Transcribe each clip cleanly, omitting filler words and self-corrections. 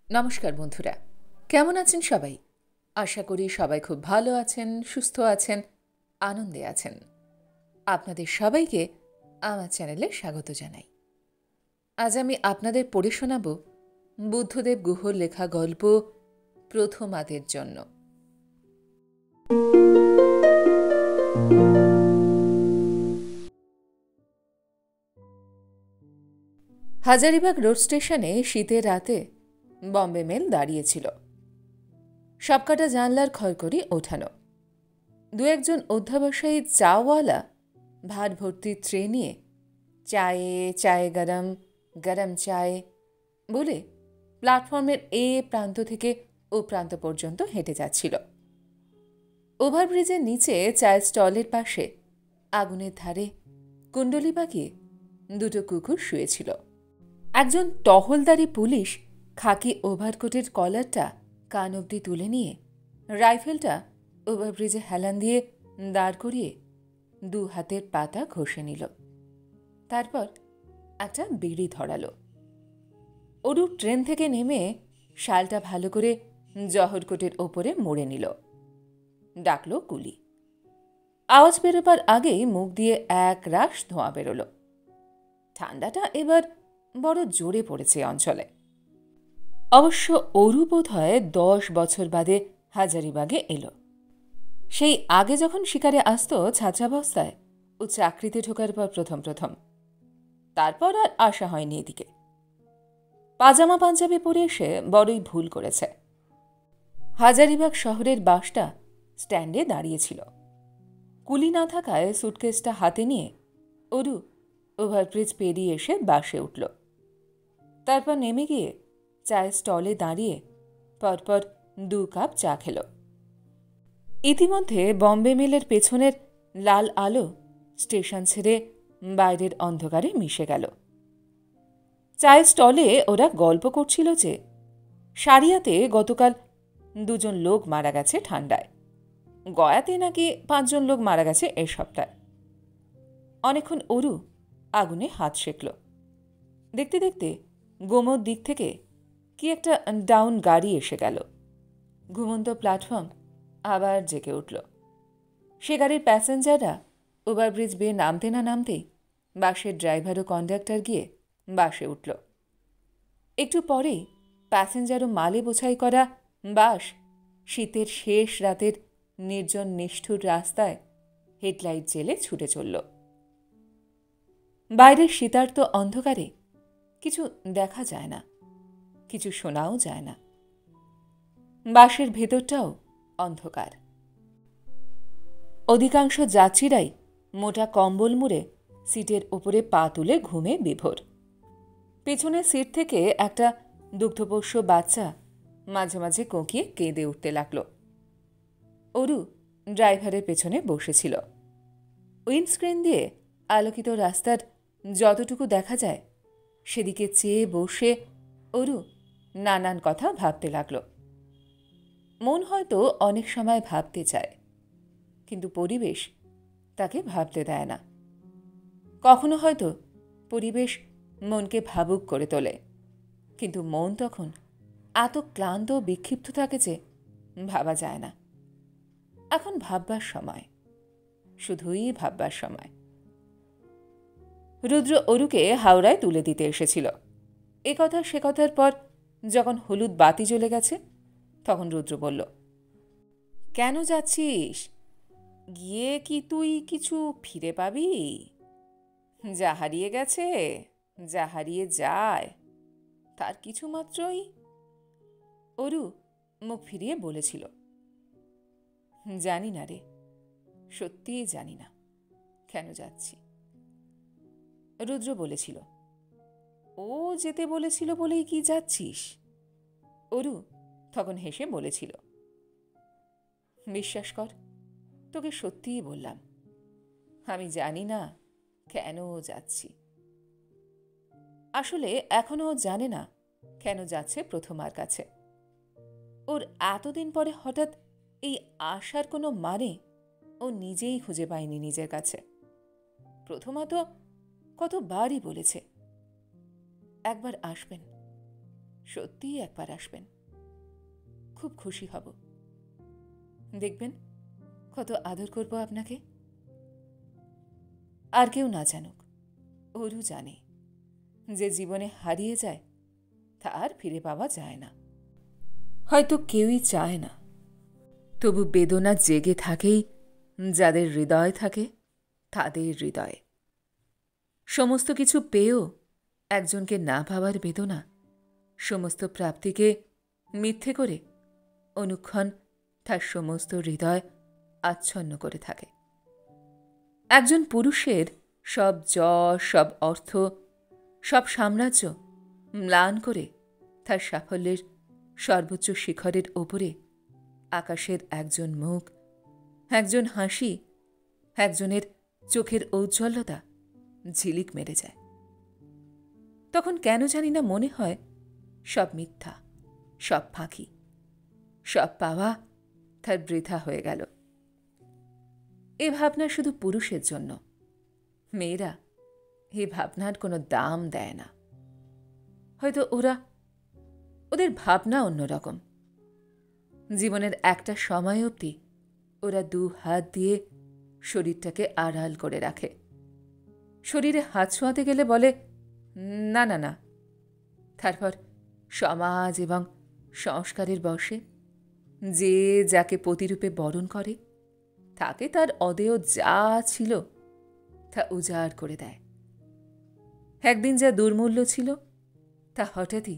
নমস্কার বন্ধুরা, কেমন আছেন সবাই? আশা করি সবাই খুব ভালো আছেন, সুস্থ আছেন, আনন্দে আছেন। আপনাদের সবাইকে আমার চ্যানেলে স্বাগত জানাই। আজ আমি আপনাদের পড়ে শোনাব বুদ্ধদেব গুহর লেখা গল্প প্রথমাদের জন্য। হাজারিবাগ রোড স্টেশনে শীতের রাতে বম্বে মেল দাঁড়িয়েছিল। সবকটা জানলার খড়কড়ি ওঠানো। দু একজন অধ্যাবসায়ী চাওয়ালা ভাত ভর্তি ট্রে নিয়ে চায়ে চায়ে গরম গরম চায়ে বলে প্ল্যাটফর্মের এ প্রান্ত থেকে ও প্রান্ত পর্যন্ত হেঁটে যাচ্ছিল। ওভারব্রিজের নিচে চায়ের স্টলের পাশে আগুনের ধারে কুণ্ডলি পাকিয়ে দুটো কুকুর শুয়েছিল। একজন টহলদারি পুলিশ খাকি ওভারকোটের কলারটা কান অবধি তুলে নিয়ে রাইফেলটা ওভারব্রিজে হেলান দিয়ে দাঁড় করিয়ে দু হাতের পাতা ঘষে নিল। তারপর একটা বিড়ি ধরালো। অরু ট্রেন থেকে নেমে শালটা ভালো করে জহরকোটের ওপরে মুড়ে নিল। ডাকল কুলি। আওয়াজ বেরোবার আগেই মুখ দিয়ে এক রাশ ধোঁয়া বেরোল। ঠান্ডাটা এবার বড় জোরে পড়েছে অঞ্চলে। অবশ্য অরু বোধ হয় 10 বছর বাদে হাজারিবাগে এলো। সেই আগে যখন শিকারে আসত ছাত্রাবস্থায় ও চাকরিতে ঢোকার পর প্রথম তারপর আর আসা হয়নি এদিকে। পাজামা পাঞ্জাবি পরে এসে বড়ই ভুল করেছে। হাজারিবাগ শহরের বাসটা স্ট্যান্ডে দাঁড়িয়েছিল। কুলি না থাকায় সুটকেসটা হাতে নিয়ে অরু ওভারব্রিজ পেরিয়ে এসে বাসে উঠল। তারপর নেমে গিয়ে চায়ের স্টলে দাঁড়িয়ে পরপর 2 কাপ চা খেল। ইতিমধ্যে বম্বে মেলের পেছনের লাল আলো স্টেশন ছেড়ে বাইরের অন্ধকারে মিশে গেল। চায়ের স্টলে ওরা গল্প করছিল যে সারিয়াতে গতকাল 2 জন লোক মারা গেছে ঠান্ডায়। গয়াতে নাকি 5 জন লোক মারা গেছে এ সপ্তাহে। অনেকক্ষণ অরু আগুনে হাত সেঁকল। দেখতে দেখতে গোমোর দিক থেকে কি একটা ডাউন গাড়ি এসে গেল। ঘুমন্ত প্ল্যাটফর্ম আবার জেগে উঠল। সে গাড়ির প্যাসেঞ্জাররা ওভারব্রিজ বেয়ে নামতে না নামতেই বাসের ড্রাইভার ও কন্ডাক্টর গিয়ে বাসে উঠল। একটু পরেই প্যাসেঞ্জার ও মালে বোঝাই করা বাস শীতের শেষ রাতের নির্জন নিষ্ঠুর রাস্তায় হেডলাইট জেলে ছুটে চলল। বাইরের শীতার্ত অন্ধকারে কিছু দেখা যায় না, কিছু শোনাও যায় না। বাসের ভেতরটাও অন্ধকার। অধিকাংশ যাত্রীরাই মোটা কম্বল মুড়ে সিটের ওপরে পা তুলে ঘুমে বিভোর। পেছনের সিট থেকে একটা দুগ্ধপোষ্য বাচ্চা মাঝে মাঝে কোঁকিয়ে কেঁদে উঠতে লাগল। অরু ড্রাইভারের পেছনে বসেছিল। উইন্ডস্ক্রিন দিয়ে আলোকিত রাস্তার যতটুকু দেখা যায় সেদিকে চেয়ে বসে অরু নানান কথা ভাবতে লাগল। মন হয়তো অনেক সময় ভাবতে চায়, কিন্তু পরিবেশ তাকে ভাবতে দেয় না। কখনো হয়তো পরিবেশ মনকে ভাবুক করে তোলে, কিন্তু মন তখন এত ক্লান্ত ও বিক্ষিপ্ত থাকে যে ভাবা যায় না। এখন ভাববার সময়, শুধুই ভাববার সময়। রুদ্র অরুকে হাওড়ায় তুলে দিতে এসেছিল। এ কথা সে কথার পর যখন হলুদ বাতি জ্বলে গেছে তখন রুদ্র বলল, কেন যাচ্ছিস? গিয়ে কি তুই কিছু ফিরে পাবি? যা হারিয়ে গেছে, যা হারিয়ে যায়, তার কিছু মাত্রই। অরু মুখ ফিরিয়ে বলেছিল, জানি না রে, সত্যিই জানি না কেন যাচ্ছি। রুদ্র বলেছিল, ও যেতে বলেছিল বলেই কি যাচ্ছিস? অরু তখন হেসে বলেছিল, বিশ্বাস কর, তোকে সত্যিই বললাম, আমি জানি না কেন যাচ্ছি। আসলে এখনো ও জানে না কেন যাচ্ছে প্রথমার কাছে। ওর এতদিন পরে হঠাৎ এই আশার কোনো মানে ও নিজেই খুঁজে পায়নি নিজের কাছে। প্রথমা তো কতবারই বলেছে একবার আসবেন, সত্যিই একবার আসবেন, খুব খুশি হব। দেখবেন কত আদর করব আপনাকে। আর কেউ না জানুক, ওরও জানে যে জীবনে হারিয়ে যায় তা আর ফিরে পাওয়া যায় না। হয়তো কেউই চায় না, তবু বেদনা জেগে থাকেই যাদের হৃদয় থাকে তাদের হৃদয়ে। সমস্ত কিছু পেয়েও একজনকে না পাওয়ার বেদনা সমস্ত প্রাপ্তিকে মিথ্যে করে অনুক্ষণ তার সমস্ত হৃদয় আচ্ছন্ন করে থাকে। একজন পুরুষের সব যশ, সব অর্থ, সব সাম্রাজ্য ম্লান করে তার সাফল্যের সর্বোচ্চ শিখরের ওপরে আকাশের একজন মুখ, একজন হাসি, একজনের চোখের ঔজ্জ্বল্যতা ঝিলিক মেরে যায়। তখন কেন জানি না মনে হয় সব মিথ্যা, সব ফাঁকি, সব পাওয়া তার বৃথা হয়ে গেল। এ ভাবনা শুধু পুরুষের জন্য। মেয়েরা এ ভাবনার কোনো দাম দেয় না। হয়তো ওদের ভাবনা অন্যরকম। জীবনের একটা সময় অবধি ওরা 2 হাত দিয়ে শরীরটাকে আড়াল করে রাখে। শরীরে হাত ছোঁয়াতে গেলে বলে না না না। তারপর সমাজ এবং সংস্কারের বশে যে যাকে পতিরূপে বরণ করে তাকে তার অদেয় যা ছিল তা উজাড় করে দেয়। একদিন যা দুর্মূল্য ছিল তা হঠাৎই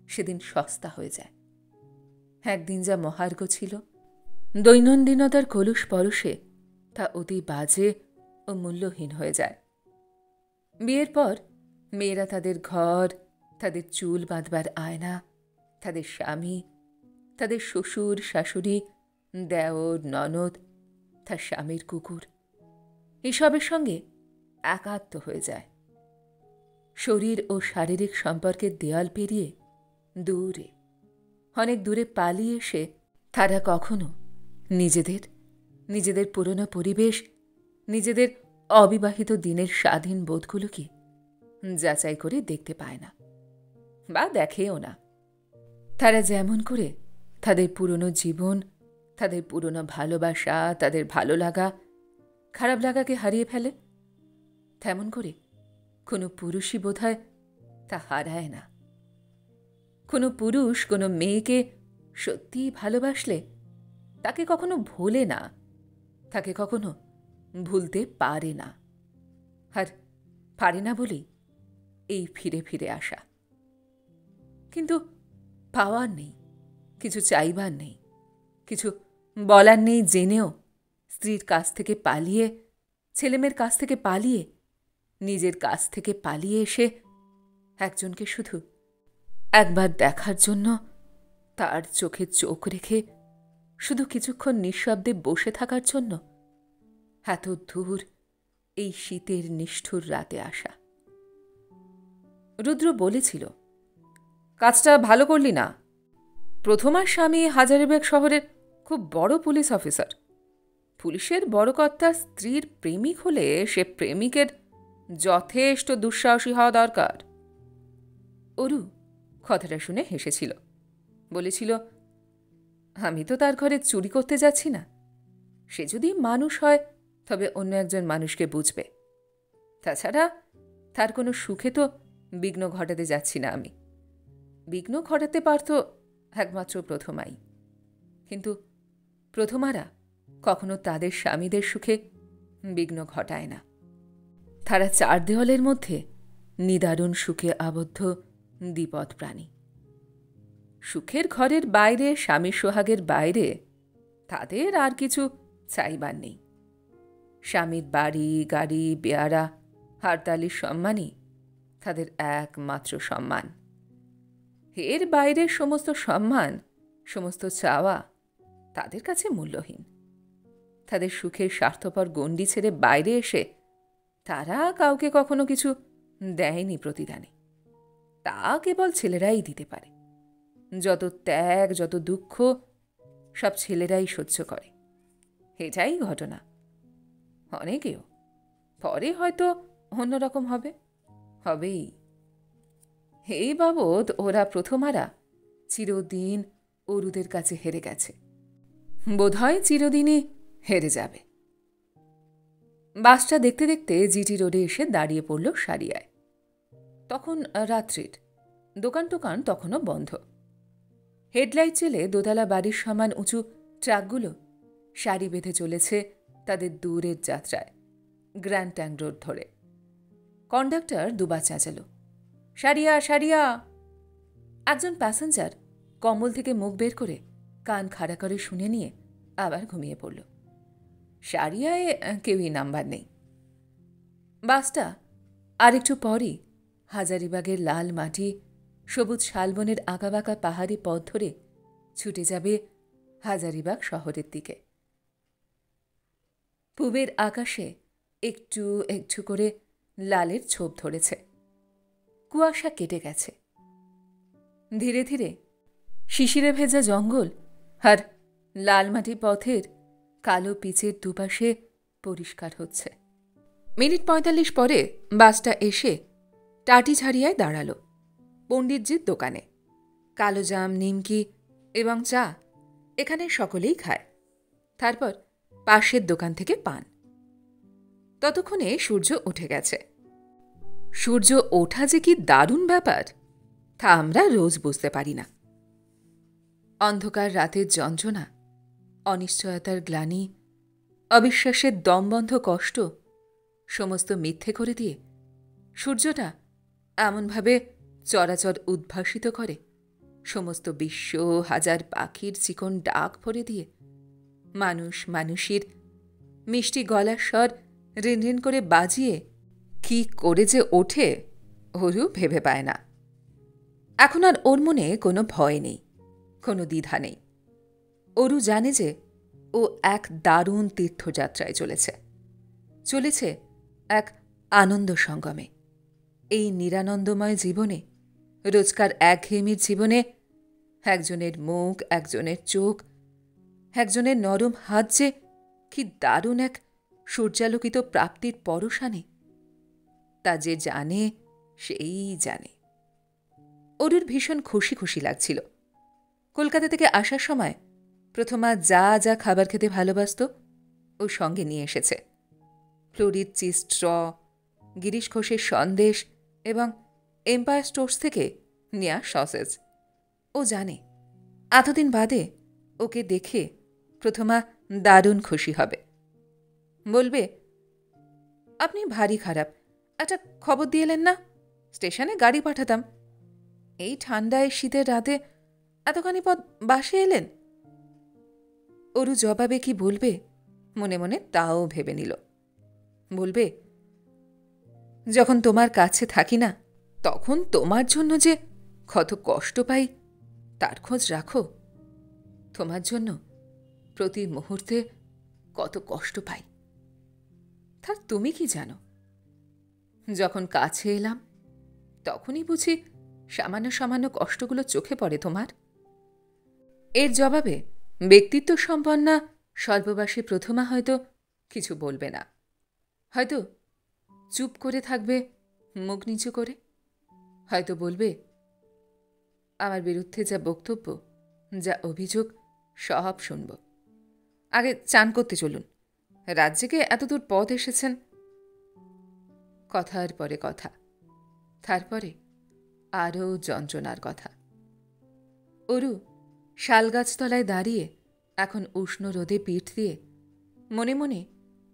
সেদিন সস্তা হয়ে যায়। একদিন যা মহার্ঘ ছিল দৈনন্দিনতার কলুষ পরশে তা অতি বাজে ও মূল্যহীন হয়ে যায়। বিয়ের পর মেয়েরা তাদের ঘর, তাদের চুল বাঁধবার আয়না, তাদের স্বামী, তাদের শ্বশুর শাশুড়ি, দেওর ননদ, তার স্বামীর কুকুর এসবের সঙ্গে একাত্ম হয়ে যায়। শরীর ও শারীরিক সম্পর্কের দেয়াল পেরিয়ে দূরে, অনেক দূরে পালিয়ে এসে তারা কখনো নিজেদের পুরনো পরিবেশ, নিজেদের অবিবাহিত দিনের স্বাধীন বোধগুলোকে যাচাই করে দেখতে পায় না বা দেখেও না। তারা যেমন করে তাদের পুরনো জীবন, তাদের পুরনো ভালোবাসা, তাদের ভালো লাগা, খারাপ লাগাকে হারিয়ে ফেলে, তেমন করে কোনো পুরুষই বোধহয় তা হারায় না। কোনো পুরুষ কোনো মেয়েকে সত্যিই ভালোবাসলে তাকে কখনো ভোলে না, তাকে কখনো ভুলতে পারে না। আর পারে না বলেই এই ফিরে ফিরে আসা। কিন্তু পাওয়ার নেই, কিছু চাইবার নেই, কিছু বলার নেই জেনেও স্ত্রীর কাছ থেকে পালিয়ে, ছেলেমেয়ের কাছ থেকে পালিয়ে, নিজের কাছ থেকে পালিয়ে এসে একজনকে শুধু একবার দেখার জন্য তার চোখে চোখ রেখে শুধু কিছুক্ষণ নিঃশব্দে বসে থাকার জন্য এত দূর এই শীতের নিষ্ঠুর রাতে আসা। রুদ্র বলেছিল, কাজটা ভালো করলি না। প্রথমার স্বামী হাজারিবাগ শহরের খুব বড় পুলিশ অফিসার। পুলিশের বড় কর্তার স্ত্রীর প্রেমিক হলে সে প্রেমিকের যথেষ্ট দুঃসাহসী হওয়া দরকার। অরু কথাটা শুনে হেসেছিল, বলেছিল, আমি তো তার ঘরে চুরি করতে যাচ্ছি না। সে যদি মানুষ হয় তবে অন্য একজন মানুষকে বুঝবে। তাছাড়া তার কোনো সুখে তো বিঘ্ন ঘটাতে যাচ্ছি না আমি। বিঘ্ন ঘটাতে পারত একমাত্র প্রথমাই। কিন্তু প্রথমারা কখনো তাদের স্বামীদের সুখে বিঘ্ন ঘটায় না। তারা 4 দেওয়ালের মধ্যে নিদারুণ সুখে আবদ্ধ দ্বিপদ প্রাণী। সুখের ঘরের বাইরে, স্বামী সোহাগের বাইরে তাদের আর কিছু চাইবার নেই। স্বামীর বাড়ি, গাড়ি, বেয়ারা, হারতালির সম্মানই তাদের একমাত্র সম্মান। এর বাইরের সমস্ত সম্মান, সমস্ত চাওয়া তাদের কাছে মূল্যহীন। তাদের সুখের স্বার্থপর গণ্ডি ছেড়ে বাইরে এসে তারা কাউকে কখনো কিছু দেয়নি প্রতিদানে। তা কেবল ছেলেরাই দিতে পারে। যত ত্যাগ, যত দুঃখ সব ছেলেরাই সহ্য করে। এটাই ঘটনা। অনেকেও পরে হয়তো অন্যরকম হবেই। এই বাবদ ওরা প্রথমারা চিরদিন অরুদের কাছে হেরে গেছে, বোধহয় চিরদিনই হেরে যাবে। বাসটা দেখতে দেখতে জিটি রোডে এসে দাঁড়িয়ে পড়ল সারিয়ায়। তখন রাত্রির, দোকান টোকান তখনও বন্ধ। হেডলাইট জেলে দোতলা বাড়ির সমান উঁচু ট্রাকগুলো সারি বেঁধে চলেছে তাদের দূরের যাত্রায় গ্র্যান্ড ট্যাঙ্ক রোড ধরে। কন্ডাক্টর দুবার চেঁচাল, সারিয়া সারিয়া। একজন প্যাসেঞ্জার কম্বল থেকে মুখ বের করে কান খাড়া করে শুনে নিয়ে আবার ঘুমিয়ে পড়ল। সারিয়ায় কেউই নাম্বার নেই। বাসটা আরেকটু পরই হাজারিবাগের লাল মাটি, সবুজ শালবনের আঁকাবাঁকা পাহাড়ি পথ ধরে ছুটে যাবে হাজারিবাগ শহরের দিকে। পূবের আকাশে একটু একটু করে লালের ছোপ ধরেছে, কুয়াশা কেটে গেছে। ধীরে ধীরে শিশিরে ভেজা জঙ্গল আর লালমাটি পথের কালো পিচের দুপাশে পরিষ্কার হচ্ছে। মিনিট ৪৫ পরে বাসটা এসে টাটিঝাড়িয়ায় দাঁড়াল পণ্ডিতজির দোকানে। কালো জাম, নিমকি এবং চা এখানে সকলেই খায়। তারপর পাশের দোকান থেকে পান। ততক্ষণে সূর্য উঠে গেছে। সূর্য ওঠা যে কি দারুণ ব্যাপার তা আমরা রোজ বুঝতে পারি না। অন্ধকার রাতের যন্ত্রণা, অনিশ্চয়তার গ্লানি, অবিশ্বাসের দমবন্ধ কষ্ট সমস্ত মিথ্যে করে দিয়ে সূর্যটা এমনভাবে চরাচর উদ্ভাসিত করে, সমস্ত বিশ্ব হাজার পাখির চিকন ডাক ভরে দিয়ে মানুষ মানুষের মিষ্টি গলার স্বর রিনরিন করে বাজিয়ে কি করে যে ওঠে ওরও ভেবে পায় না। এখন আর ওর মনে কোনো ভয় নেই, কোনো দ্বিধা নেই। অরু জানে যে ও এক দারুণ তীর্থযাত্রায় চলেছে, চলেছে এক আনন্দ সঙ্গমে। এই নিরানন্দময় জীবনে, রোজকার একঘেয়েমির জীবনে একজনের মুখ, একজনের চোখ, একজনের নরম হাত যে কি দারুণ এক সূর্যালোকিত প্রাপ্তির পরশানে, তা যে জানে সেই জানে। অরুর ভীষণ খুশি খুশি লাগছিল। কলকাতা থেকে আসার সময় প্রথমা যা যা খাবার খেতে ভালোবাসত ও সঙ্গে নিয়ে এসেছে। ফ্লোরিড চিজ স্ট্র, গিরিশ ঘোষের সন্দেশ এবং এম্পায়ার স্টোর্স থেকে নেয়া সসেজ। ও জানে এতদিন বাদে ওকে দেখে প্রথমা দারুণ খুশি হবে। বলবে, আপনি ভারী খারাপ, একটা খবর দিয়ে এলেন না, স্টেশনে গাড়ি পাঠাতাম। এই ঠান্ডায় শীতের রাতে এতখানি পথ বাসে এলেন। অরু জবাবে কি বলবে মনে মনে তাও ভেবে নিল। বলবে, যখন তোমার কাছে থাকি না তখন তোমার জন্য যে কত কষ্ট পাই তার খোঁজ রাখো। তোমার জন্য প্রতি মুহূর্তে কত কষ্ট পাই তার তুমি কি জানো? যখন কাছে এলাম তখনই বুঝি সামান্য সামান্য কষ্টগুলো চোখে পড়ে তোমার। এর জবাবে ব্যক্তিত্ব সম্পন্না স্বল্পবাসী প্রথমা হয়তো কিছু বলবে না, হয়তো চুপ করে থাকবে মুখ নিচু করে, হয়তো বলবে, আমার বিরুদ্ধে যা বক্তব্য, যা অভিযোগ সব শুনব। আগে চান করতে চলুন, রাজ্যকে এতদূর পথ এসেছেন। কথার পরে কথা, তারপরে আরও যন্ত্রণার কথা। অরু শালগাছতলায় দাঁড়িয়ে এখন উষ্ণ রোদে পিঠ দিয়ে মনে মনে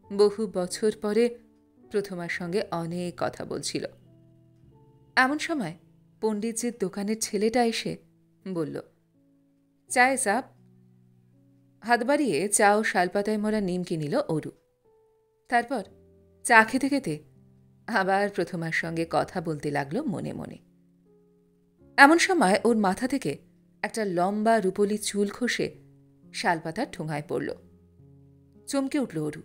বহু বছর পরে প্রথমার সঙ্গে অনেক কথা বলছিল। এমন সময় পণ্ডিতজির দোকানের ছেলেটা এসে বলল, চায় সাপ। হাত বাড়িয়ে চা ও শালপাতায় মোড়া নিমকি নিল অরু। তারপর চা খেতে খেতে আবার প্রথমার সঙ্গে কথা বলতে লাগলো মনে মনে। এমন সময় ওর মাথা থেকে একটা লম্বা রূপলি চুল খসে শালপাতার ঠোঙায় পড়ল। চমকে উঠল অরু।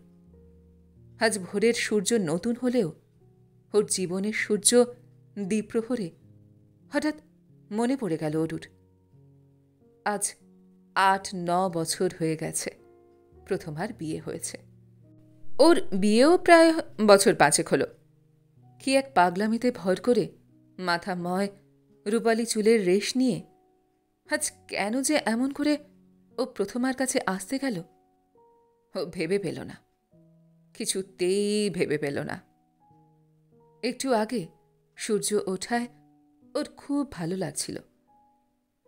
আজ ভোরের সূর্য নতুন হলেও ওর জীবনের সূর্য দ্বিপ্রহরে হঠাৎ মনে পড়ে গেল অরুর। আজ ৮-৯ বছর হয়ে গেছে প্রথমার বিয়ে হয়েছে। ওর বিয়েও প্রায় বছর ৫ হল। কি এক পাগলামিতে ভর করে মাথা ময় রূপালী চুলের রেশ নিয়ে আজ কেন যে এমন করে ও প্রথমার কাছে আসতে গেল ও ভেবে পেল না, কিছুতেই ভেবে পেল না। একটু আগে সূর্য ওঠায় ওর খুব ভালো লাগছিল।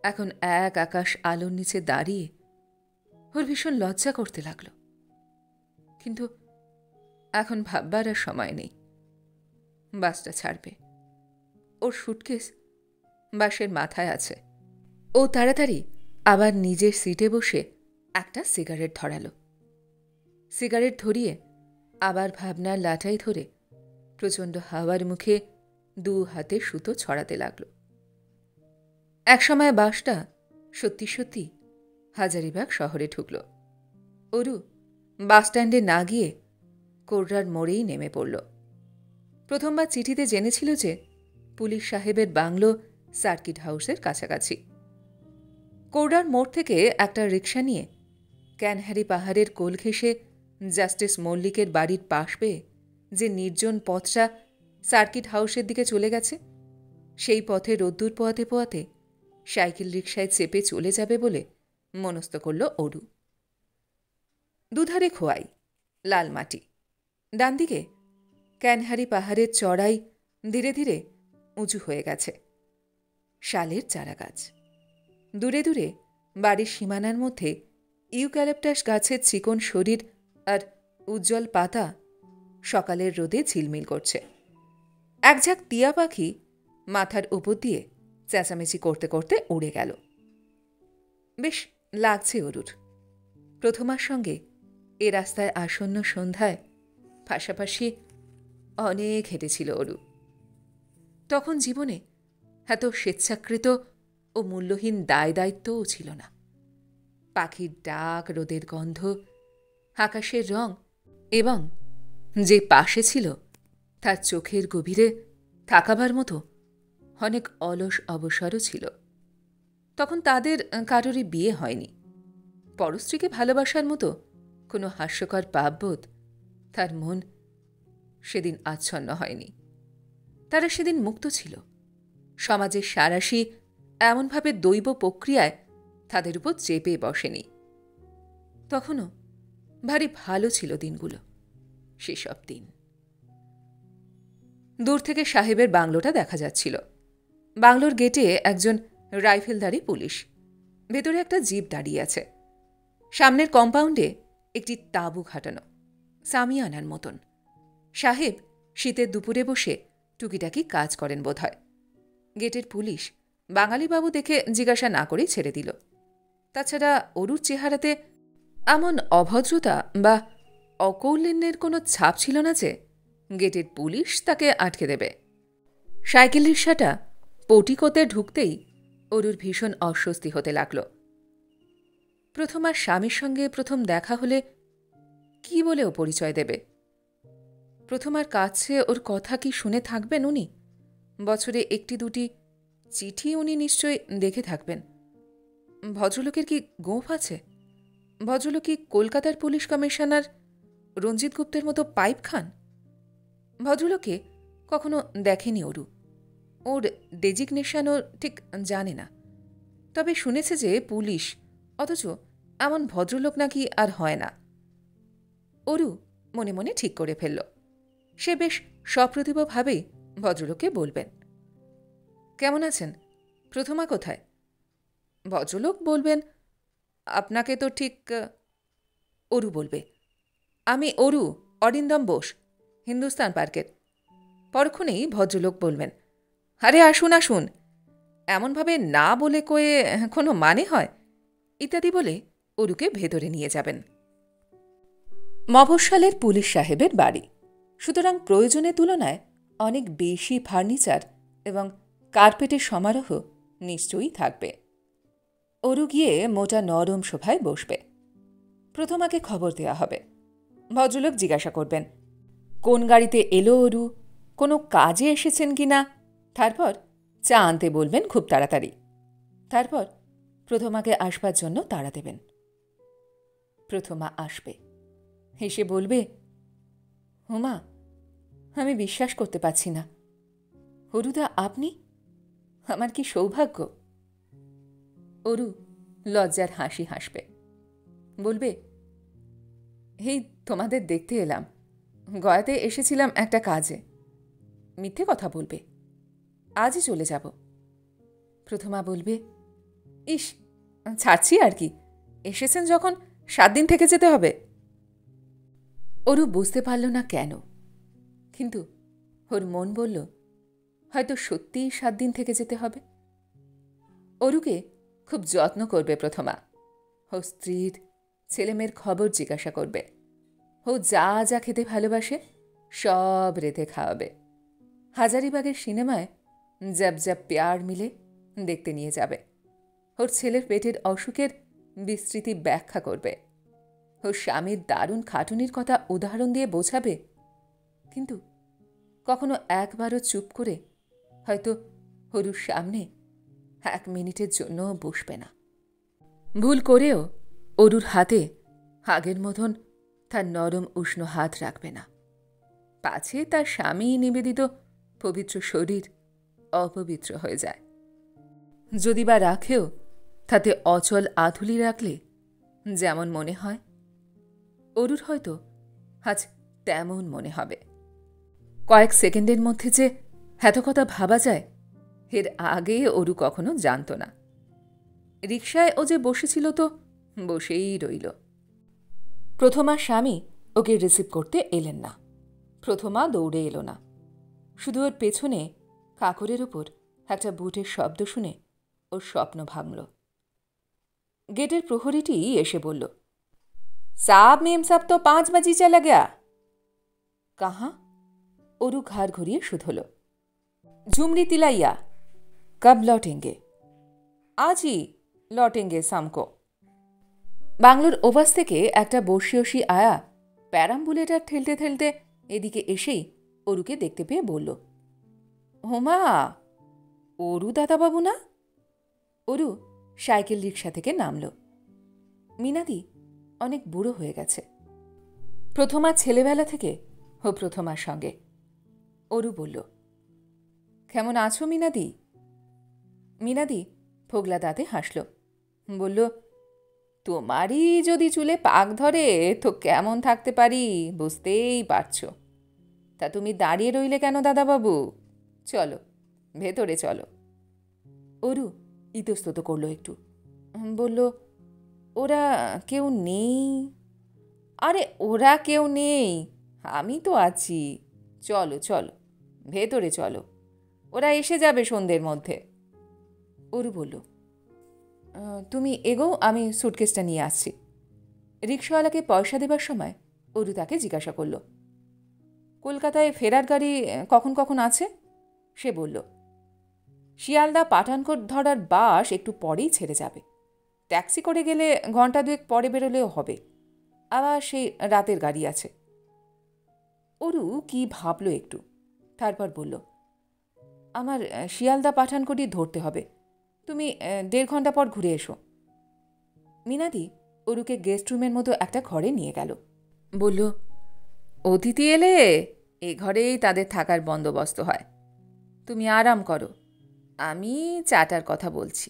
এখন এক আকাশ আলোর নিচে দাঁড়িয়ে ওর ভীষণ লজ্জা করতে লাগল। কিন্তু এখন ভাববার আর সময় নেই। বাসটা ছাড়বে, ওর সুটকেস বাসের মাথায় আছে। ও তাড়াতাড়ি আবার নিজের সিটে বসে একটা সিগারেট ধরালো। সিগারেট ধরিয়ে আবার ভাবনার লাটাই ধরে প্রচণ্ড হাওয়ার মুখে 2 হাতে সুতো ছড়াতে লাগল। একসময় বাসটা সত্যি সত্যি হাজারিবাগ শহরে ঢুকল। অরু বাসস্ট্যান্ডে না গিয়ে কোর্রার মোড়েই নেমে পড়ল। প্রথমবার চিঠিতে জেনেছিল যে পুলিশ সাহেবের বাংলো সার্কিট হাউসের কাছাকাছি। কোর্রার মোড় থেকে একটা রিকশা নিয়ে ক্যানহারি পাহাড়ের কোল ঘেঁষে জাস্টিস মল্লিকের বাড়ির পাশ পেয়ে যে নির্জন পথটা সার্কিট হাউসের দিকে চলে গেছে, সেই পথে রোদ্দুর পোয়াতে পোয়াতে সাইকেল রিকশায় চেপে চলে যাবে বলে মনস্থ করল অরু। দুধারে খোয়াই, লাল মাটি। ডান দিকে ক্যানহারি পাহাড়ের চড়াই ধীরে ধীরে উঁচু হয়ে গেছে। শালের চারাগাছ। দূরে দূরে বাড়ির সীমানার মধ্যে ইউক্যালিপটাস গাছের চিকন শরীর আর উজ্জ্বল পাতা সকালের রোদে ঝিলমিল করছে। এক ঝাঁক টিয়া পাখি মাথার উপর দিয়ে চেঁচামেচি করতে করতে উড়ে গেল। বেশ লাগছে অরুর। প্রথমার সঙ্গে এ রাস্তায় আসন্ন সন্ধ্যায় পাশাপাশি অনেক হেঁটেছিল অরু। তখন জীবনে এত স্বেচ্ছাকৃত ও মূল্যহীন দায় দায়িত্বও ছিল না। পাখির ডাক, রোদের গন্ধ, আকাশের রং এবং যে পাশে ছিল তার চোখের গভীরে থাকাবার মতো অনেক অলস অবসরও ছিল। তখন তাদের কারোরই বিয়ে হয়নি। পরস্ত্রীকে ভালোবাসার মতো কোনো হাস্যকর পাপবোধ তার মন সেদিন আচ্ছন্ন হয়নি। তারা সেদিন মুক্ত ছিল। সমাজের সারাশি এমনভাবে দৈব প্রক্রিয়ায় তাদের উপর চেপে বসেনি। তখনও ভারী ভালো ছিল দিনগুলো, সেসব দিন। দূর থেকে সাহেবের বাংলোটা দেখা যাচ্ছিল। বাংলোর গেটে একজন রাইফেলধারী পুলিশ, ভেতরে একটা জিপ দাঁড়িয়ে আছে। সামনের কম্পাউন্ডে একটি তাঁবু খাটানো, সামিয়ানার মতন। সাহেব শীতের দুপুরে বসে টুকিটাকি কাজ করেন বোধহয়। গেটের পুলিশ বাঙালিবাবু দেখে জিজ্ঞাসা না করেই ছেড়ে দিল। তাছাড়া অরুর চেহারাতে এমন অভদ্রতা বা অকৌলিন্যের কোনো ছাপ ছিল না যে গেটের পুলিশ তাকে আটকে দেবে। সাইকেল রিকশাটা পটিকোতে ঢুকতেই অরুর ভীষণ অস্বস্তি হতে লাগল। প্রথমার স্বামীর সঙ্গে প্রথম দেখা হলে কি বলে ও পরিচয় দেবে? প্রথমার কাছে ওর কথা কি শুনে থাকবেন উনি? বছরে 1-2টি চিঠি উনি নিশ্চয় দেখে থাকবেন। ভদ্রলোকের কি গোঁফ আছে? ভদ্রলোক কি কলকাতার পুলিশ কমিশনার রঞ্জিত গুপ্তের মতো পাইপ খান? ভদ্রলোককে কখনো দেখেনি অরু। ওর ডেজিগনেশনও ঠিক জানে না। তবে শুনেছে যে পুলিশ, অথচ এমন ভদ্রলোক নাকি আর হয় না। অরু মনে মনে ঠিক করে ফেলল, সে বেশ সপ্রতিভভাবেই ভদ্রলোককে বলবেন। কেমন আছেন? প্রথমা কোথায়? ভদ্রলোক বলবেন, আপনাকে তো ঠিক। অরু বলবে, আমি অরু, অরিন্দম বোস, হিন্দুস্তান পার্কের। পরক্ষণেই ভদ্রলোক বলবেন, আরে আসুন আসুন, এমনভাবে না বলে কয়ে কোনো মানে হয়, ইত্যাদি বলে অরুকে ভেতরে নিয়ে যাবেন। মফস্বলের পুলিশ সাহেবের বাড়ি, সুতরাং প্রয়োজনের তুলনায় অনেক বেশি ফার্নিচার এবং কার্পেটের সমারোহ নিশ্চয়ই থাকবে। অরু গিয়ে মোটা নরম সোফায় বসবে। প্রথমাকে খবর দেওয়া হবে। ভদ্রলোক জিজ্ঞাসা করবেন কোন গাড়িতে এলো অরু, কোনো কাজে এসেছেন কি না। তারপর চা আনতে বলবেন খুব তাড়াতাড়ি। তারপর প্রথমাকে আসবার জন্য তাড়া দেবেন। প্রথমা আসবে, হেসে বলবে, হুমা, আমি বিশ্বাস করতে পারছি না। হরুদা, আপনি? আমার কি সৌভাগ্য। অরু লজ্জার হাসি হাসবে, বলবে, এই তোমাদের দেখতে এলাম, গয়াতে এসেছিলাম একটা কাজে। মিথ্যে কথা বলবে, আজই চলে যাব। প্রথমা বলবে, ইস, ছাড়ছি আর কি, এসেছেন যখন 7 দিন থেকে যেতে হবে। অরু বুঝতে পারল না কেন, কিন্তু ওর মন বলল হয়তো সত্যিই 7 দিন থেকে যেতে হবে। অরুকে খুব যত্ন করবে প্রথমা, ও স্ত্রীর ছেলেমেয়ের খবর জিজ্ঞাসা করবে, ও যা যা খেতে ভালোবাসে সব রেঁধে খাওয়াবে। হাজারিবাগের সিনেমায় জব জব প্যার মিলে দেখতে নিয়ে যাবে। ওর ছেলের পেটের অসুখের বিস্তৃতি ব্যাখ্যা করবে। ওর স্বামীর দারুণ খাটুনির কথা উদাহরণ দিয়ে বোঝাবে, কিন্তু কখনো একবারও চুপ করে হয়তো হরুর সামনে 1 মিনিটের জন্য বসবে না। ভুল করেও অরুর হাতে আগের মতন তার নরম উষ্ণ হাত রাখবে না, পাছে তার স্বামী নিবেদিত পবিত্র শরীর অপবিত্র হয়ে যায়। যদি বা রাখেও তাতে অচল আধুলি রাখলে যেমন মনে হয়, অরুর হয়তো আজ তেমন মনে হবে। কয়েক সেকেন্ডের মধ্যে যে এত কথা ভাবা যায়, এর আগে অরু কখনো জানত না। রিকশায় ও যে বসেছিল তো বসেই রইল। প্রথমা স্বামী ওকে রিসিভ করতে এলেন না। প্রথমা দৌড়ে এলো না, শুধু ওর পেছনে কাকরের ওপর একটা বুটের শব্দ শুনে ওর স্বপ্ন ভাঙল। গেটের প্রহরীটি এসে বলল, সাব মেম সাব তো 5 बजे चला गया। কাহা? অরু ঘাড় ঘুরিয়ে শুধল, ঝুমরি তিলাইয়া। কব লটেঙ্গে? আজই লটেঙ্গে সামকো। বাংলোর ওভাস থেকে একটা বর্ষিয়সী আয়া প্যারাম্বুলেটার ঠেলতে ঠেলতে এদিকে এসেই অরুকে দেখতে পেয়ে বলল, হোমা, অরু দাদাবাবু না? অরু সাইকেল রিকশা থেকে নামল। মিনাদি অনেক বুড়ো হয়ে গেছে। প্রথমা ছেলেবেলা থেকে ও প্রথমার সঙ্গে। অরু বলল, কেমন আছো মিনাদি? মিনাদি ফোগলা দাঁতে হাসল, বলল, তোমারই যদি চুলে পাক ধরে তো কেমন থাকতে পারি বুঝতেই পারছ। তা তুমি দাঁড়িয়ে রইলে কেন দাদাবাবু? চলো, ভেতরে চলো। অরু ইতস্তত করল একটু, বলল, ওরা কেউ নেই। আরে ওরা কেউ নেই, আমি তো আছি। চলো চলো, ভেতরে চলো, ওরা এসে যাবে সন্ধ্যের মধ্যে। অরু বলল, তুমি এগো, আমি সুটকেসটা নিয়ে আসছি। রিকশাওয়ালাকে পয়সা দেবার সময় অরু তাকে জিজ্ঞাসা করল, কলকাতায় ফেরার গাড়ি কখন কখন আছে? সে বলল, শিয়ালদা পাঠানকোট ধরার বাস একটু পরেই ছেড়ে যাবে। ট্যাক্সি করে গেলে 1 ঘণ্টা 2 পরে বেরোলেও হবে। আবার সেই রাতের গাড়ি আছে। অরু কি ভাবল একটু, তারপর বলল, আমার শিয়ালদা পাঠানকোটই ধরতে হবে, তুমি 1.5 ঘণ্টা পর ঘুরে এসো। মিনাদি অরুকে গেস্ট রুমের মতো একটা ঘরে নিয়ে গেল। বলল, অতিথি এলে এ ঘরেই তাদের থাকার বন্দোবস্ত হয়, তুমি আরাম করো, আমি চাটার কথা বলছি।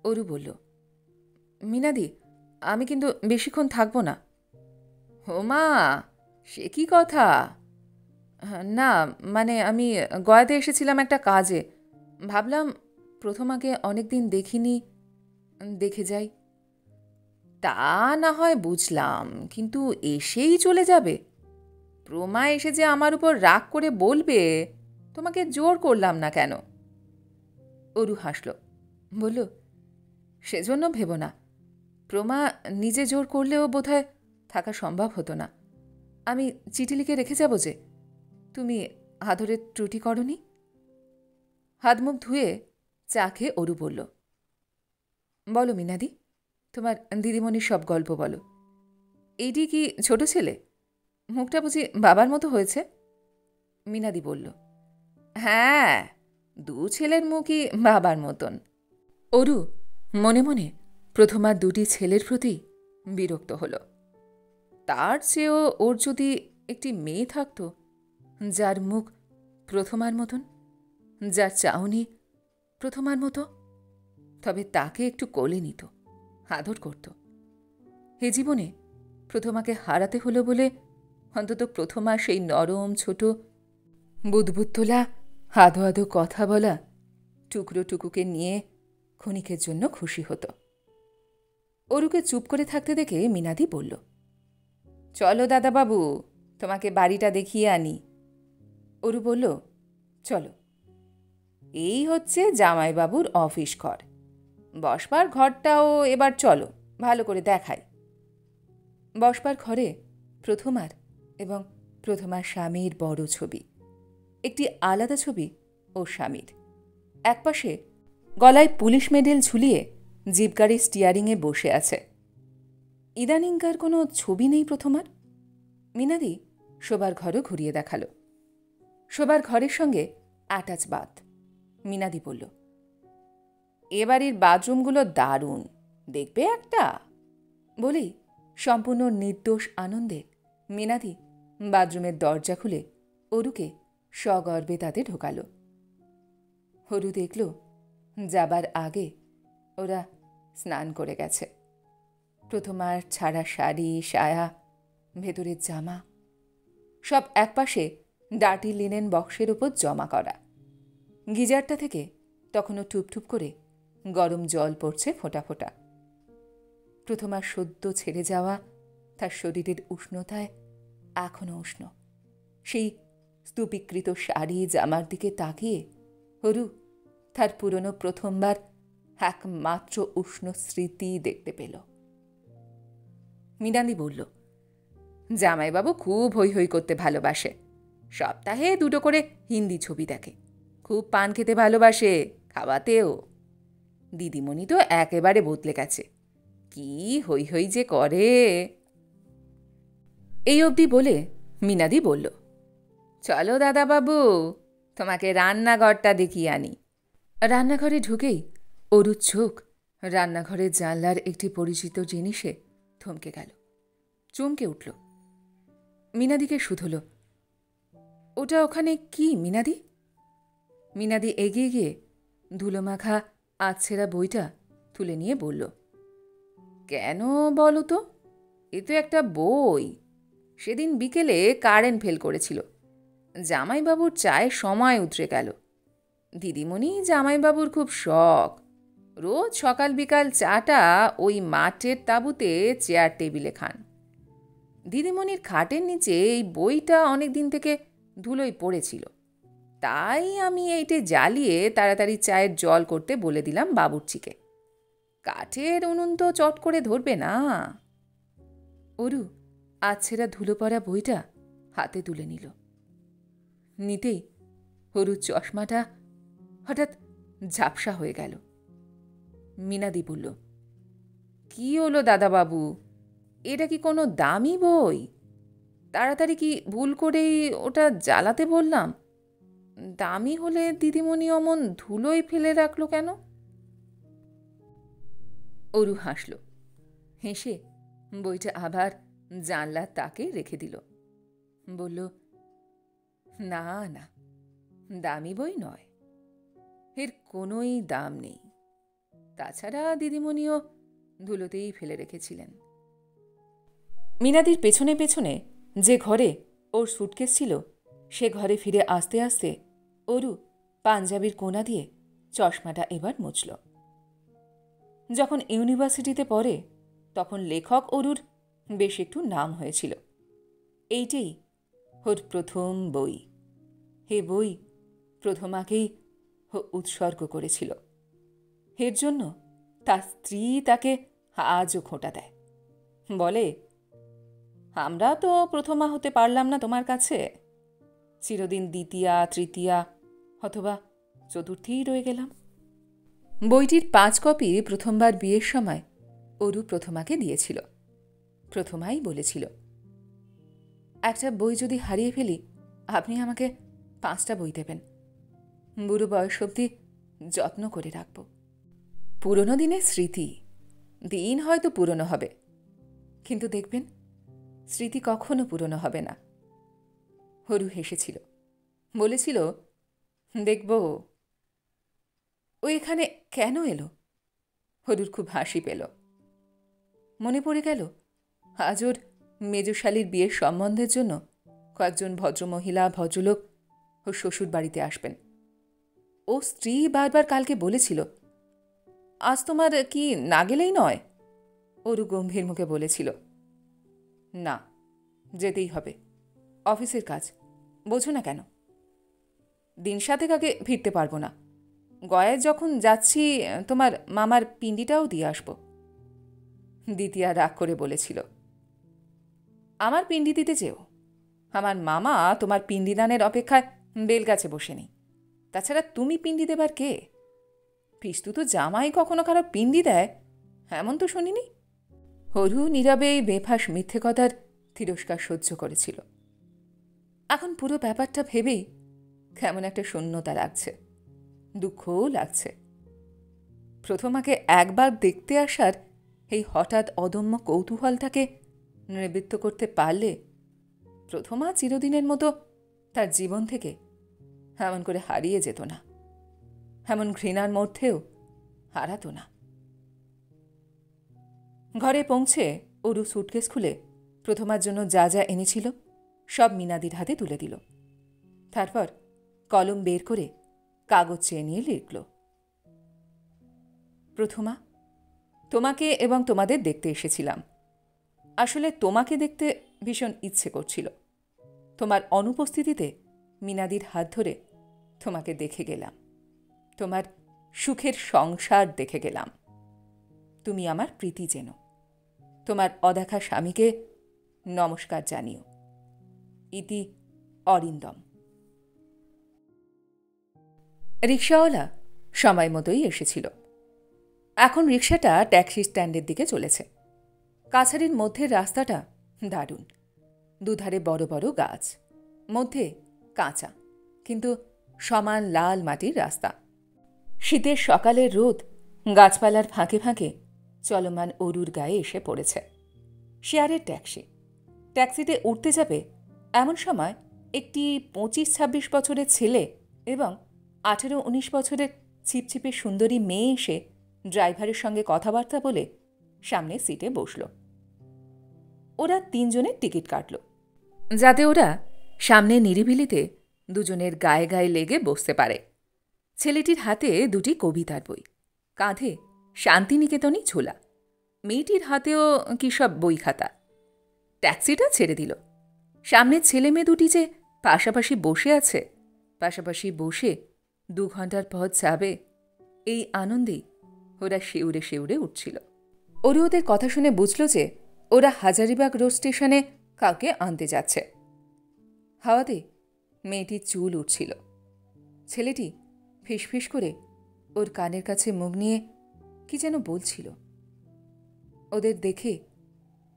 অরু বলল, মিনাদি, আমি কিন্তু বেশিক্ষণ থাকব না। হোমা, সে কি কথা? না, মানে আমি গয়াতে এসেছিলাম একটা কাজে, ভাবলাম প্রথমাকে অনেকদিন দেখিনি, দেখে যাই। তা না হয় বুঝলাম, কিন্তু এসেই চলে যাবে? প্রমা এসে যে আমার উপর রাগ করে বলবে, তোমাকে জোর করলাম না কেন। অরু হাসল, বলল, সেজন্য ভেবো না, প্রমা নিজে জোর করলেও বোধহয় থাকা সম্ভব হতো না। আমি চিঠি লিখে রেখে যাব যে, তুমি আদরের ত্রুটি করনি। হাত মুখ ধুয়ে চা খেয়ে অরু বলল, বলো মিনাদি, তোমার দিদিমণির সব গল্প বলো। এইটি কি ছোট ছেলে? মুখটা বুঝি বাবার মতো হয়েছে? মিনাদি বলল, হ্যাঁ, 2 ছেলের মুখই বাবার মতন। অরু মনে মনে প্রথমার 2টি ছেলের প্রতি বিরক্ত হল। তার চেয়েও ওর যদি একটি মেয়ে থাকত, যার মুখ প্রথমার মতন, যার চাউনি প্রথমার মতো, তবে তাকে একটু কোলে নিত, আদর করত। এ জীবনে প্রথমাকে হারাতে হলো বলে অন্তত প্রথমা সেই নরম ছোট বুদবুদ তোলা আধো আধো কথা বলা টুকরো টুকুকে নিয়ে ক্ষণিকের জন্য খুশি হতো। অরুকে চুপ করে থাকতে দেখে মিনাদি বলল, চলো দাদাবাবু, তোমাকে বাড়িটা দেখিয়ে আনি। অরু বলল, চলো। এই হচ্ছে জামাইবাবুর অফিস ঘর। বসবার ঘরটাও এবার চলো, ভালো করে দেখাই। বসবার ঘরে প্রথমার এবং প্রথমার স্বামীর বড় ছবি, একটি আলাদা ছবি ও স্বামীর। একপাশে গলায় পুলিশ মেডেল ঝুলিয়ে জিপগাড়ির স্টিয়ারিংয়ে বসে আছে। ইদানিংকার কোনো ছবি নেই প্রথমার। মিনাদি শোবার ঘরও ঘুরিয়ে দেখালো। শোবার ঘরের সঙ্গে অ্যাটাচ বাথ। মিনাদি বলল, এ বাড়ির বাথরুমগুলো দারুণ, দেখবে একটা? বলেই সম্পূর্ণ নির্দোষ আনন্দে মিনাদি বাথরুমের দরজা খুলে অরুকে সগর্বে তাতে ঢোকাল। অরু দেখল যাবার আগে ওরা স্নান করে গেছে। প্রথমার ছাড়া শাড়ি, সায়া, ভেতরের জামা সব একপাশে ডার্টি লিনেন বক্সের উপর জমা করা। গিজারটা থেকে তখনও টুপটুপ করে গরম জল পড়ছে ফোঁটা ফোঁটা। প্রথমার সদ্য ছেড়ে যাওয়া তার শরীরের উষ্ণতায় এখনও উষ্ণ সেই স্তূপীকৃত শাড়ি জামার দিকে তাকিয়ে অরু তার পুরনো প্রথমবার একমাত্র উষ্ণ স্মৃতি দেখতে পেল। মিনাদি বলল, জামাইবাবু খুব হৈ হৈ করতে ভালোবাসে। সপ্তাহে 2টো করে হিন্দি ছবি দেখে। খুব পান খেতে ভালোবাসে, খাওয়াতেও। দিদিমণি তো একেবারে বদলে গেছে, কি হৈ হৈ যে করে। এই অবধি বলে মিনাদি বলল, চলো দাদাবাবু, তোমাকে রান্নাঘরটা দেখিয়ে আনি। রান্নাঘরে ঢুকেই অরুর চোখ রান্নাঘরের জানলার একটি পরিচিত জিনিসে থমকে গেল, চমকে উঠল। মিনাদিকে শুধল, ওটা ওখানে কি মিনাদি? মিনাদি এগিয়ে গিয়ে ধুলোমাখা আছছেড়া বইটা তুলে নিয়ে বলল, কেন বলো তো? এ তো একটা বই। সেদিন বিকেলে কারেন্ট ফেল করেছিল। জামাইবাবুর চায়ের সময় উতরে গেল। দিদিমণি জামাইবাবুর খুব শখ। রোজ সকাল বিকাল চাটা ওই মাঠের তাঁবুতে চেয়ার টেবিলে খান। দিদিমণির খাটের নিচে এই বইটা অনেক দিন থেকে ধুলোয় পড়েছিল, তাই আমি এইটে জ্বালিয়ে তাড়াতাড়ি চায়ের জল করতে বলে দিলাম বাবুর্চিকে। কাঠের উনুন তো চট করে ধরবে না। অরু আছছেড়া ধুলো পড়া বইটা হাতে তুলে নিল। নিতেই অরুর চশমাটা হঠাৎ ঝাপসা হয়ে গেল। মিনাদি বলল, কি হলো দাদাবাবু, এটা কি কোনো দামি বই? তাড়াতাড়ি কি ভুল করেই ওটা জ্বালাতে বললাম? দামি হলে দিদিমণি অমন ধুলোয় ফেলে রাখলো কেন? অরু হাসল। হেসে বইটা আবার জানলার তাকে রেখে দিল। বলল, না না, দামি বই নয়, এর কোনোই দাম নেই। তাছাড়া দিদিমণিও ধুলোতেই ফেলে রেখেছিলেন। মিনাদির পেছনে পেছনে যে ঘরে ওর সুটকেস ছিল সে ঘরে ফিরে আসতে আসতে অরু পাঞ্জাবির কোনা দিয়ে চশমাটা এবার মুছল। যখন ইউনিভার্সিটিতে পড়ে তখন লেখক অরুর বেশ একটু নাম হয়েছিল। এইটাই ওর প্রথম বই। হে বই প্রথমাকেই উৎসর্গ করেছিল। এর জন্য তার স্ত্রী তাকে আজও খোঁটা দেয়, বলে, আমরা তো প্রথমা হতে পারলাম না তোমার কাছে, চিরদিন দ্বিতীয়া, তৃতীয়া অথবা চতুর্থীই রয়ে গেলাম। বইটির 5 কপি প্রথমবার বিয়ের সময় অরু প্রথমাকে দিয়েছিল। প্রথমাই বলেছিল, একটা বই যদি হারিয়ে ফেলি আপনি আমাকে 5টা বই দেবেন। বুড়ো বয়স অবধি যত্ন করে রাখব। পুরনো দিনের স্মৃতি, দিন হয়তো পুরনো হবে, কিন্তু দেখবেন স্মৃতি কখনো পুরনো হবে না। অরু হেসেছিল, বলেছিল, দেখব। ও এখানে কেন এলো? হরুর খুব হাসি পেল। মনে পড়ে গেল আজ ওর মেজশালীর বিয়ের সম্বন্ধের জন্য কয়েকজন ভদ্রমহিলা ভদ্রলোক ওর শ্বশুর বাড়িতে আসবেন। ও স্ত্রী বারবার কালকে বলেছিল, আজ তোমার কি না গেলেই নয়? অরু গম্ভীর মুখে বলেছিল, না, যেতেই হবে, অফিসের কাজ, বোঝো না কেন? দিন সাতেক আগে ফিরতে পারবো না। গয়ায় যখন যাচ্ছি তোমার মামার পিণ্ডিটাও দিয়ে আসব। দ্বিতীয়া রাগ করে বলেছিল, আমার পিণ্ডি দিতে যেও। আমার মামা তোমার পিণ্ডিদানের অপেক্ষায় বেলগাছে বসে নেই। তাছাড়া তুমি পিণ্ডি দেবার কে? পিস্তু তো জামাই কখনো কারো পিণ্ডি দেয় এমন তো শুনিনি। হরু নীরবে এই বেফাস মিথ্যে কথার তিরস্কার সহ্য করেছিল। এখন পুরো ব্যাপারটা ভেবেই কেমন একটা শূন্যতা লাগছে, দুঃখও লাগছে। প্রথমাকে একবার দেখতে আসার এই হঠাৎ অদম্য কৌতূহলটাকে নিবৃত্ত করতে পারলে প্রথমা চিরদিনের মতো তার জীবন থেকে এমন করে হারিয়ে যেত না, এমন ঘৃণার মধ্যেও হারাতো না। ঘরে পৌঁছে অরু সুটকেস খুলে প্রথমার জন্য যা যা এনেছিল সব মিনাদির হাতে তুলে দিল। তারপর কলম বের করে কাগজ চেয়ে নিয়ে লিখল, প্রথমা, তোমাকে এবং তোমাদের দেখতে এসেছিলাম। আসলে তোমাকে দেখতে ভীষণ ইচ্ছে করছিল। তোমার অনুপস্থিতিতে মিনাদির হাত ধরে তোমাকে দেখে গেলাম, তোমার সুখের সংসার দেখে গেলাম। তুমি আমার প্রীতি জেনো। তোমার অদেখা স্বামীকে নমস্কার জানিও। ইতি অরিন্দম। রিকশাওয়ালা সময় মতোই এসেছিল। এখন রিকশাটা ট্যাক্সি স্ট্যান্ডের দিকে চলেছে। কাছারির মধ্যের রাস্তাটা দারুণ, দুধারে বড় বড় গাছ, মধ্যে কাঁচা কিন্তু সমান লাল মাটির রাস্তা। শীতের সকালের রোদ গাছপালার ফাঁকে ফাঁকে চলমান অরুর গায়ে এসে পড়েছে। শেয়ারের ট্যাক্সি। ট্যাক্সিতে উঠতে যাবে এমন সময় একটি 25-26 বছরের ছেলে এবং 18-19 বছরের ছিপছিপে সুন্দরী মেয়ে এসে ড্রাইভারের সঙ্গে কথাবার্তা বলে সামনে সিটে বসল। ওরা তিনজনের টিকিট কাটল, যাতে ওরা সামনে নিরিবিলিতে দুজনের গায়ে গায়ে লেগে বসতে পারে। ছেলেটির হাতে দুটি কবিতার বই, কাঁধে শান্তিনিকেতনই ঝোলা, মেয়েটির হাতেও কী সব বই খাতা। ট্যাক্সিটা ছেড়ে দিল। সামনের ছেলে মেয়ে দুটি যে পাশাপাশি বসে আছে, পাশাপাশি বসে 2 ঘন্টার পথ যাবে, এই আনন্দেই ওরা শিউরে শিউরে উঠছিল। ওরা ওদের কথা শুনে বুঝল যে ওরা হাজারিবাগ রোড স্টেশনে কাউকে আনতে যাচ্ছে। হাওয়াতে মেয়েটির চুল উঠছিল। ছেলেটি ফিসফিস করে ওর কানের কাছে মুখ নিয়ে কি যেন বলছিল। ওদের দেখে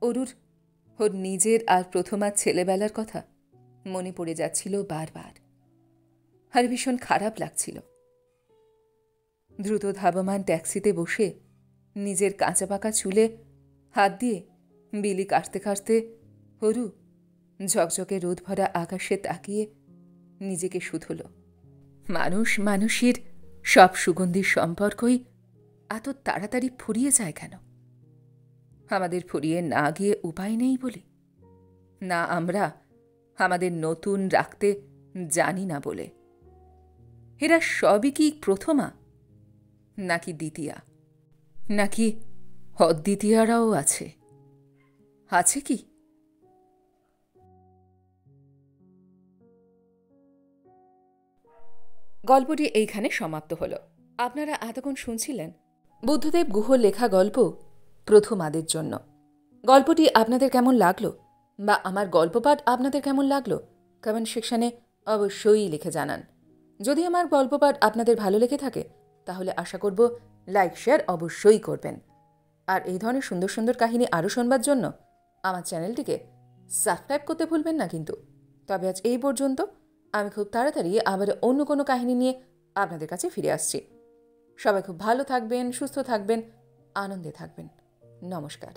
ওর নিজের আর প্রথমার ছেলেবেলার কথা মনে পড়ে যাচ্ছিল বারবার, আর ভীষণ খারাপ লাগছিল। দ্রুত ধাবমান ট্যাক্সিতে বসে নিজের কাঁচা পাকা চুলে হাত দিয়ে বিলি কাটতে কাটতে হরু ঝকঝকে রোদ ভরা আকাশে তাকিয়ে নিজেকে শুধল। মানুষ মানুষের সব সুগন্ধির সম্পর্কই এত তাড়াতাড়ি ফুরিয়ে যায় কেন? আমাদের ফুরিয়ে না গিয়ে উপায় নেই বলে? না আমরা আমাদের নতুন রাখতে জানি না বলে? এরা সবই কি প্রথমা, নাকি দ্বিতীয়া, নাকি অদ্বিতীয়ারাও আছে? আছে কি? গল্পটি এইখানে সমাপ্ত হল। আপনারা এতক্ষণ শুনছিলেন বুদ্ধদেব গুহর লেখা গল্প প্রথমাদের জন্য। গল্পটি আপনাদের কেমন লাগলো বা আমার গল্পপাঠ আপনাদের কেমন লাগলো কমেন্ট সেকশনে অবশ্যই লিখে জানান। যদি আমার গল্পপাঠ আপনাদের ভালো লেগে থাকে তাহলে আশা করব লাইক শেয়ার অবশ্যই করবেন। আর এই ধরনের সুন্দর সুন্দর কাহিনী আরও শোনবার জন্য আমার চ্যানেলটিকে সাবস্ক্রাইব করতে ভুলবেন না কিন্তু। তবে আজ এই পর্যন্ত। আমি খুব তাড়াতাড়ি আবার অন্য কোনো কাহিনী নিয়ে আপনাদের কাছে ফিরে আসছি। সবাই খুব ভালো থাকবেন, সুস্থ থাকবেন, আনন্দে থাকবেন। নমস্কার।